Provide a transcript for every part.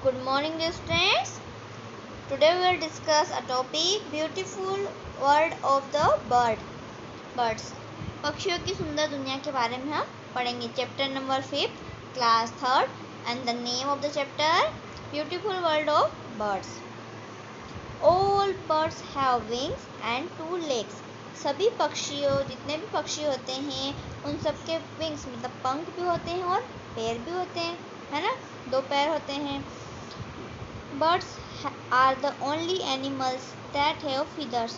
Good morning, dear students. Today we will discuss a topic beautiful world of the birds. पक्षियों की सुंदर दुनिया के बारे में हम पढ़ेंगे. Chapter number 5 class 3rd and the name of the chapter beautiful world of birds. All birds have wings and 2 legs. सभी पक्षियों जितने भी पक्षी होते हैं उन सबके विंग्स मतलब पंख भी होते हैं और पैर भी होते हैं, है ना. 2 पैर होते हैं. Birds are the only animals that have feathers.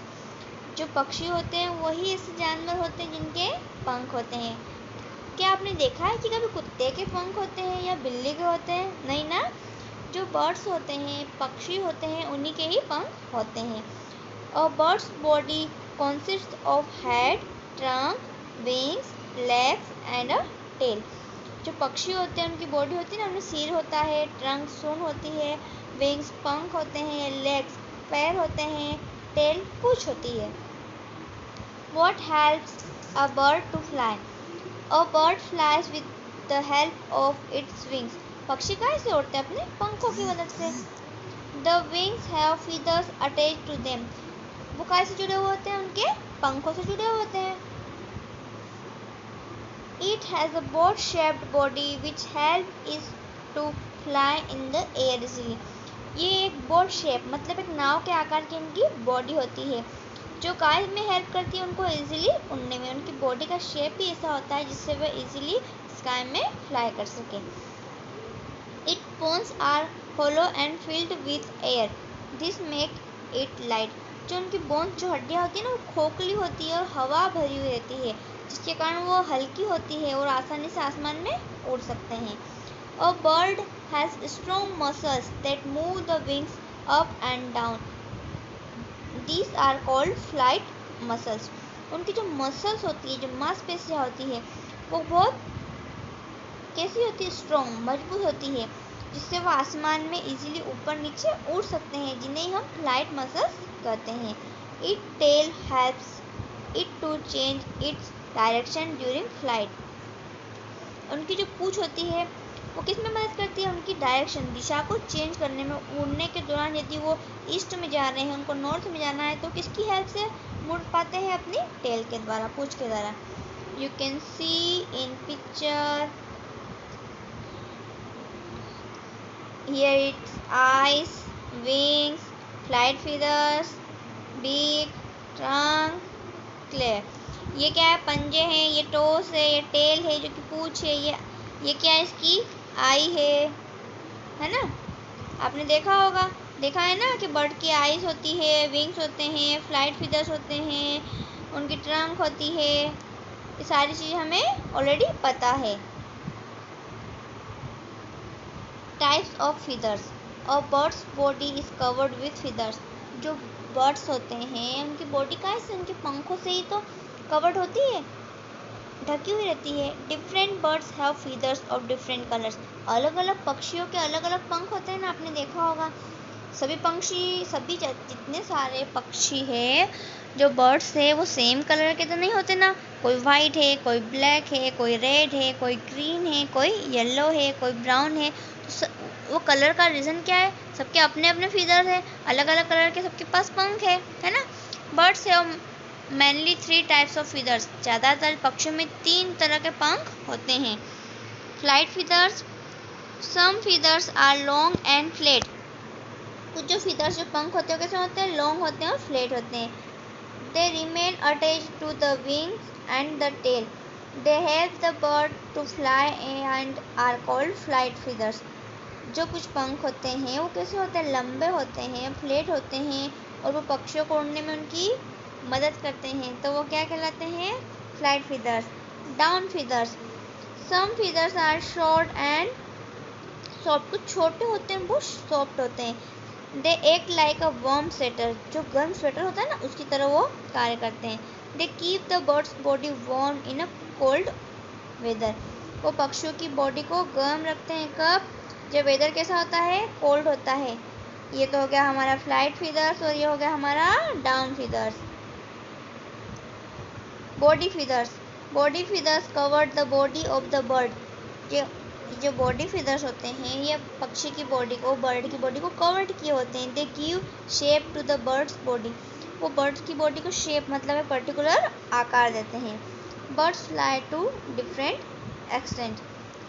जो पक्षी होते हैं वही ऐसे जानवर होते हैं जिनके पंख होते हैं. क्या आपने देखा है कि कभी कुत्ते के पंख होते हैं या बिल्ली के होते हैं? नहीं ना. जो बर्ड्स होते हैं, पक्षी होते हैं, उन्हीं के ही पंख होते हैं. A bird's body consists of head, trunk, wings, legs and a tail. जो पक्षी होते हैं उनकी बॉडी होती है ना, उनमें सिर होता है, ट्रंक सूंड होती है, विंग्स पंख होते हैं, लेग्स पैर होते हैं, टेल पूंछ होती है. What helps a bird to fly? A bird flies with the help of its wings. पक्षी कैसे उड़ते हैं? अपने पंखों की मदद से. The wings have feathers attached to them. वो कैसे जुड़े हुए होते हैं? उनके पंखों से जुड़े हुए होते हैं. It has a boat-shaped body which helps it to fly in the air easily. ये एक बोट शेप मतलब एक नाव के आकार की इनकी बॉडी होती है जो काय में हेल्प करती है उनको इजीली उड़ने में. उनकी बॉडी का शेप ही ऐसा होता है जिससे वे इजीली स्काई में फ्लाई कर सके. Its bones are hollow and filled with air. This makes it light. जो उनकी बोन्स जो हड्डियाँ होती है ना वो खोखली होती है और हवा भरी हुई रहती है जिसके कारण वो हल्की होती है और आसानी से आसमान में उड़ सकते हैं. A bird has strong muscles that move the wings up and down. These are called flight muscles. उनकी जो मसल्स होती है, जो मांसपेशियाँ होती है वो बहुत कैसी होती है? स्ट्रॉन्ग, मजबूत होती है जिससे वो आसमान में इजीली ऊपर नीचे उड़ सकते हैं जिन्हें हम फ्लाइट मसल्स कहते हैं. Its tail helps it to change its direction during flight. उनकी जो पूंछ होती है वो किस में मदद करती है? उनकी डायरेक्शन दिशा को चेंज करने में. उड़ने के दौरान यदि वो ईस्ट में जा रहे हैं, उनको नॉर्थ में जाना है तो किसकी हेल्प से मुड़ पाते हैं? अपनी टेल के द्वारा, पूंछ के द्वारा. You can C in picture here its eyes, wings, flight feathers, beak, trunk, claw. ये क्या है? पंजे हैं, ये टोस है, ये टेल है जो कि पूंछ है, ये क्या है? इसकी आई है ना. आपने देखा होगा, देखा है ना कि बर्ड की आईज होती है, विंग्स होते हैं, फ्लाइट फीदर्स होते हैं, उनकी ट्रंक होती है. ये सारी चीज़ हमें ऑलरेडी पता है. Types of feathers. A bird's body is covered with feathers. जो बर्ड्स होते हैं उनकी बॉडी कैसे? उनके पंखों से ही तो कवर्ड होती है, ढकी हुई रहती है. Different birds have feathers of different colours. अलग अलग पक्षियों के अलग अलग पंख होते हैं ना, आपने देखा होगा. सभी जितने सारे पक्षी है जो बर्ड्स है वो सेम कलर के तो नहीं होते ना. कोई वाइट है, कोई ब्लैक है, कोई रेड है, कोई ग्रीन है, कोई येलो है, कोई ब्राउन है. वो कलर का रीज़न क्या है? सबके अपने अपने फीदर है, अलग अलग कलर के सबके पास पंख है ना. Birds have mainly 3 types of feathers. ज़्यादातर पक्षियों में 3 तरह के पंख होते हैं. Flight feathers. Some feathers are long and flat. कुछ जो फीदर्स जो पंख होते हैं कैसे होते हैं? लॉन्ग होते हैं और फ्लैट होते हैं. They remain attached to the wings and the tail. They help the bird to fly and are called flight feathers. जो कुछ पंख होते हैं वो कैसे होते हैं? लंबे होते हैं, फ्लैट होते हैं और वो पक्षियों को उड़ने में उनकी मदद करते हैं, तो वो क्या कहलाते हैं? Flight feathers. Down feathers. Some feathers are short and soft. कुछ छोटे होते हैं, बहुत सॉफ्ट होते हैं. They act like a warm sweater. जो गर्म स्वेटर होता है ना उसकी तरह वो कार्य करते हैं. They keep the bird's body warm in a cold weather. वो पक्षियों की बॉडी को गर्म रखते हैं. कब? जब वेदर कैसा होता है? कोल्ड होता है. ये तो हो गया हमारा फ्लाइट फीदर्स और ये हो गया हमारा down feathers. Body feathers. Body feathers covered the body of the bird. जो बॉडी फिदर्स होते हैं ये पक्षी की बॉडी को, बर्ड की बॉडी को कवर्ड किए होते हैं। They give shape to the bird's body, वो बर्ड्स की बॉडी को शेप मतलब है पर्टिकुलर आकार देते हैं। Birds fly to different extent.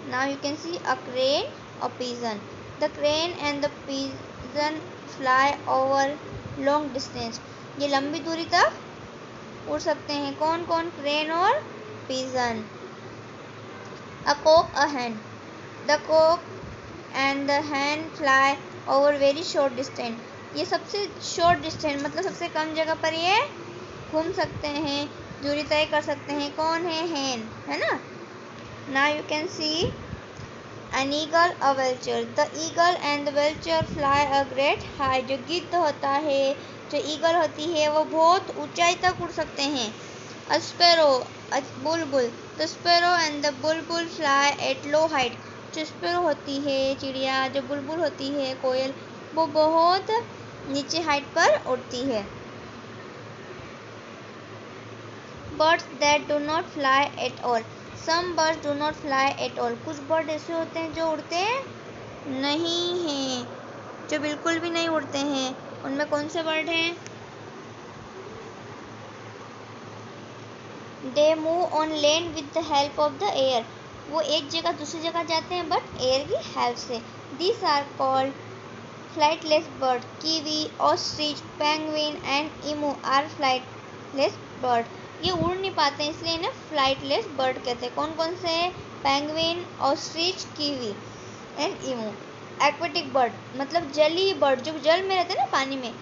Now you can see a crane, a pigeon. The crane and the pigeon fly over long distance, ये लंबी दूरी तक उड़ सकते हैं। कौन कौन? क्रेन और pigeon. A cock, a hen. The cock and the hen fly over very short distance. ये सबसे short distance मतलब सबसे कम जगह पर ये घूम सकते हैं, दूरी तय कर सकते हैं। कौन है? hen, है ना। Now you can see an eagle, a vulture. The eagle and the vulture fly a great height. जो गिद्ध होता है, जो ईगल होती है, वो बहुत ऊंचाई तक उड़ सकते हैं। A sparrow, a Bulbul. The sparrow and the bulbul fly at low height. जो sparrow होती है चिड़िया, जो बुलबुल होती है कोयल, वो बहुत नीचे हाइट पर उड़ती है। Birds that do not fly at all. Some birds do not fly at all. कुछ बर्ड ऐसे होते हैं जो उड़ते नहीं हैं, जो बिल्कुल भी नहीं उड़ते हैं। उनमें कौन से बर्ड हैं? They move on land with the help of the air. वो एक जगह दूसरी जगह जाते हैं बट एयर की हेल्प से। These are called flightless bird. Kiwi, ostrich, penguin and emu are flightless bird. ये उड़ नहीं पाते हैं इसलिए इन्हें flightless bird कहते हैं। कौन कौन से? penguin, ostrich, kiwi and emu. Aquatic bird मतलब जलीय बर्ड, जो जल में रहते हैं ना, पानी में।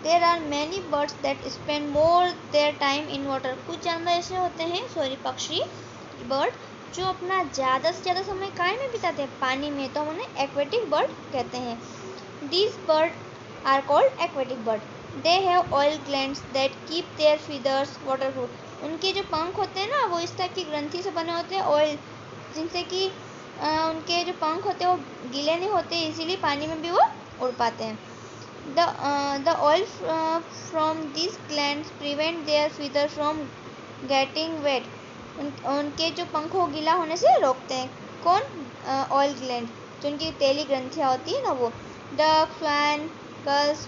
There are many birds that spend more their time in water. कुछ जानवर ऐसे होते हैं, पक्षी, बर्ड, जो अपना ज़्यादा से ज़्यादा समय काय में बिताते हैं? पानी में, तो हम उन्हें एक्वेटिक बर्ड कहते हैं। These birds are called aquatic bird. They have oil glands that keep their feathers waterproof. उनके जो पंख होते हैं ना, वो इस टाइप की ग्रंथि से बने होते हैं, ऑयल, जिनसे कि उनके जो पंख होते हैं वो गीले नहीं होते, इसीलिए पानी में भी वो उड़ पाते हैं। The oil from these glands prevent their feathers from getting wet. उनके जो पंख को गीला होने से रोकते हैं। कौन? ऑयल ग्लैंड, जो उनकी तेली ग्रंथियाँ होती है ना, वो। Duck, swan, gulls,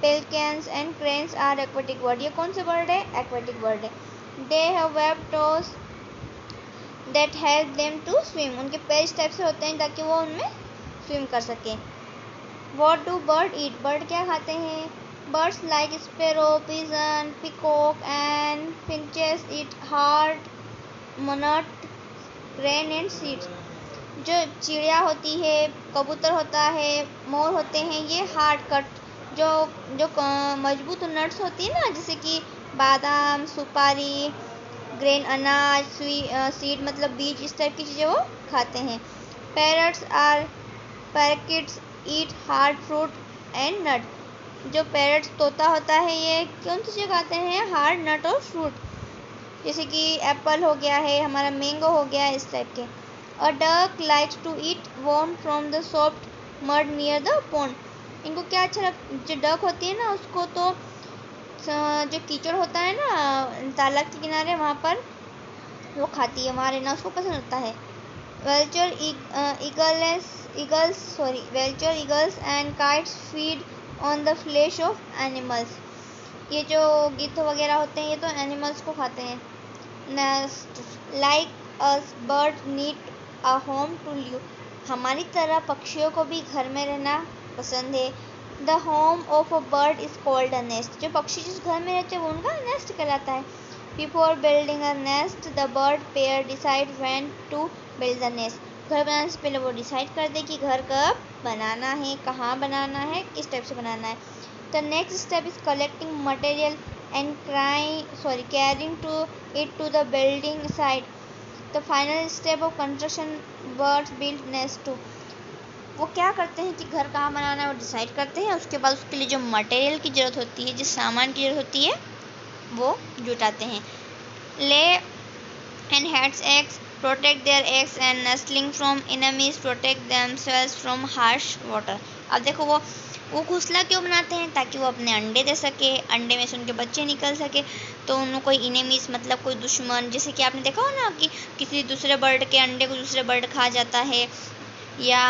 pelicans and cranes are aquatic bird. ये कौन से बर्ड है? एक्वेटिक बर्ड है। They have webbed toes that help them to swim. उनके पैर इस टाइप से होते हैं ताकि वो उनमें स्विम कर सकें। What do bird eat? Bird क्या खाते हैं? Birds like sparrow, pigeon, peacock and finches eat hard nut, grain and seeds. जो चिड़िया होती है, कबूतर होता है, मोर होते हैं, ये हार्ड कट जो जो मजबूत नट्स होती है ना, जैसे कि बादाम, सुपारी, ग्रेन अनाज, सीड मतलब बीज, इस टाइप की चीज़ें वो खाते हैं। Parakeets eat hard fruit and nut. जो पैरट्स, तोता होता है, ये कौन सी चीज़ खाते हैं? हार्ड नट और फ्रूट, जैसे कि एप्पल हो गया है, हमारा मैंगो हो गया है, इस टाइप के। A duck likes to eat worm from the soft mud near the pond. इनको क्या अच्छा जो डक होती है ना, उसको तो जो कीचड़ होता है ना तालाब के किनारे, वहाँ पर वो खाती है, वहाँ रहना उसको पसंद होता है। Vulture, eagles and kites feed on the flesh of animals. ये जो गिद्ध वगैरह होते हैं ये तो एनिमल्स को खाते हैं। Nest, like us, birds need a home to live. हमारी तरह पक्षियों को भी घर में रहना पसंद है। The home of a bird is called a nest. जो पक्षी जिस घर में रहते हैं वो उनका नेस्ट कहलाता है। Before building a nest, the bird pair decide when to build the nest. घर बनाने से पहले वो डिसाइड कर दे कि घर कब बनाना है, कहाँ बनाना है, किस टाइप से बनाना है। The next step is collecting material and carrying it to the building site. The final step of construction, birds build nest too. वो क्या करते हैं कि घर कहाँ बनाना है वो डिसाइड करते हैं, उसके बाद उसके लिए जो मटेरियल की ज़रूरत होती है, जिस सामान की ज़रूरत होती है, वो जुटाते हैं। Lay and hatch eggs protect their eggs and nestlings from enemies, protect themselves from harsh water. अब देखो वो घोंसला क्यों बनाते हैं? ताकि वो अपने अंडे दे सके, अंडे में से उनके बच्चे निकल सके। तो उनको कोई इनेमीज मतलब कोई दुश्मन, जैसे कि आपने देखा हो ना कि किसी दूसरे बर्ड के अंडे को दूसरे बर्ड खा जाता है, या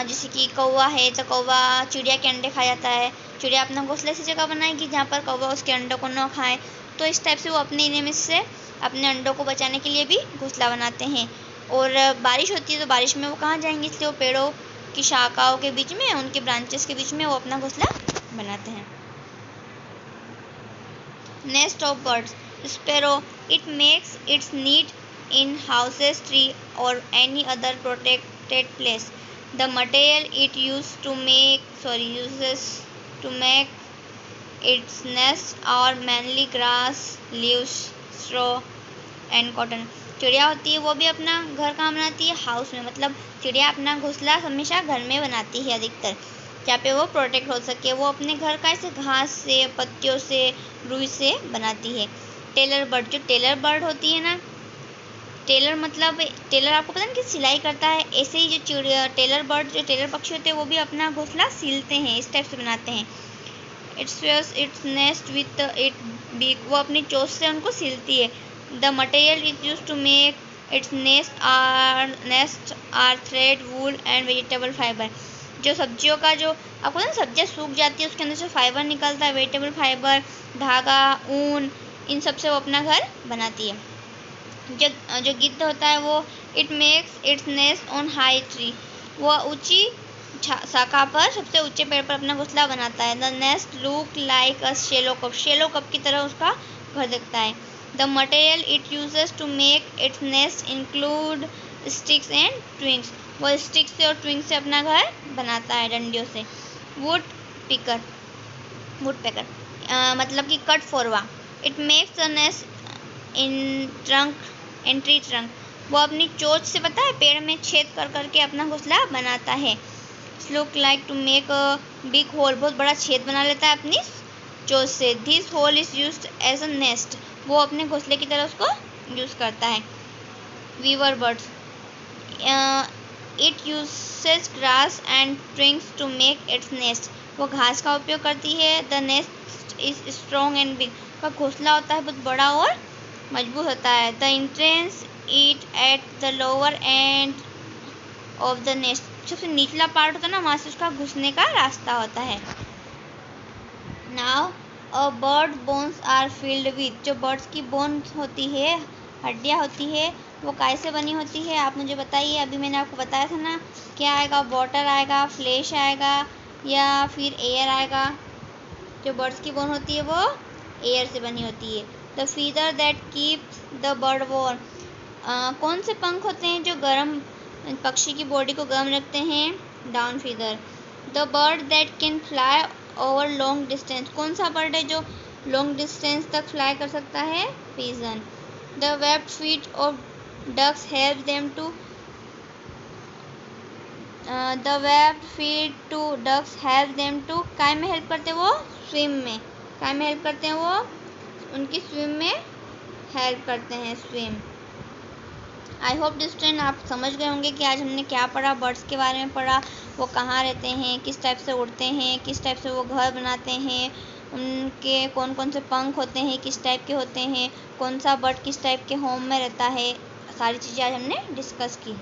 जैसे कि कौवा है तो कौवा चिड़िया के अंडे खा जाता है। चिड़िया अपना घोंसला ऐसी जगह बनाएगी जहाँ पर कौवा उसके अंडों को न खाए। तो इस टाइप से वो अपने इनेमीज से अपने अंडों को बचाने के लिए भी घोंसला बनाते हैं। और बारिश होती है तो बारिश में वो कहाँ जाएंगे, इसलिए वो पेड़ों की शाखाओं के बीच में, उनके ब्रांचेस के बीच में वो अपना घोंसला बनाते हैं। Nest of birds, sparrow, it makes its नीड इन हाउसेस, ट्री और any other protected place. The material it uses to make its nest are mainly grass, leaves, straw and cotton. चिड़िया होती है वो भी अपना घर कहाँ बनाती है? हाउस में। मतलब चिड़िया अपना घोंसला हमेशा घर में बनाती है अधिकतर, जहाँ पे वो प्रोटेक्ट हो सके। वो अपने घर का ऐसे घास से, पत्तियों से, रुई से बनाती है। टेलर बर्ड, जो टेलर बर्ड होती है ना, टेलर मतलब टेलर आपको पता है कि सिलाई करता है, ऐसे ही जो टेलर बर्ड, जो टेलर पक्षी होते हैं वो भी अपना घोंसला सिलते हैं, इस टाइप से बनाते हैं। Its nest with it beak, वो अपनी चोंच से उनको सिलती है। The material is use to make its nest are thread, wool and vegetable fibre. जो सब्जियों का, जो आपको ना सब्जियाँ सूख जाती है उसके अंदर से फाइबर निकलता है, वेजिटेबल फाइबर, धागा, ऊन, इन सब से वो अपना घर बनाती है। जो गिद्ध होता है वो it makes its nest on high tree, वो ऊंची शाखा पर, सबसे ऊंचे पेड़ पर अपना घोंसला बनाता है। The nest look like a shallow cup, shallow cup की तरह उसका घर दिखता है। The material it uses to make its nest include sticks and twigs, वो स्टिक्स से और ट्विंग्स से अपना घर बनाता है, डंडियों से। वुड पिकर, मतलब कि कट फोरवा, it makes the nest in tree trunk, वो अपनी चोंच से, पता है, पेड़ में छेद कर करके अपना घोंसला बनाता है। Look like to make a big hole, बहुत बड़ा छेद बना लेता है अपनी चोंच से। This hole is used as a nest, वो अपने घोंसले की तरह उसको यूज करता है। Weaver birds, it uses grass and twigs to make its nest, वो घास का उपयोग करती है। The nest is strong and big, का घोंसला होता है बहुत बड़ा और मजबूत होता है। The entrance it at the lower end of the nest, सबसे निचला पार्ट होता है ना, वहाँ से उसका घुसने का रास्ता होता है। Now a bird bones are filled with, जो बर्ड्स की बोन्स होती है, हड्डियाँ होती है, वो कैसे बनी होती है आप मुझे बताइए। अभी मैंने आपको बताया था ना, क्या आएगा? वाटर आएगा, फ्लैश आएगा, या फिर एयर आएगा। जो बर्ड्स की बोन होती है वो एयर से बनी होती है। The feather that keeps the bird warm, कौन से पंख होते हैं जो गर्म, पक्षी की बॉडी को गर्म रखते हैं? Down feather. The bird that can fly over long distance, कौन सा बर्ड है जो लॉन्ग डिस्टेंस तक फ्लाई कर सकता है? Pigeon. The webbed feet of ducks help them to, the webbed feet to ducks help them to, काय में हेल्प करते हैं वो? स्विम में। काय में हेल्प करते हैं वो? उनकी स्विम में हेल्प करते हैं, स्विम। आई होप स्टूडेंट आप समझ गए होंगे कि आज हमने क्या पढ़ा, बर्ड्स के बारे में पढ़ा। वो कहाँ रहते हैं, किस टाइप से उड़ते हैं, किस टाइप से वो घर बनाते हैं, उनके कौन कौन से पंख होते हैं, किस टाइप के होते हैं, कौन सा बर्ड किस टाइप के होम में रहता है, सारी चीज़ें आज हमने डिस्कस की।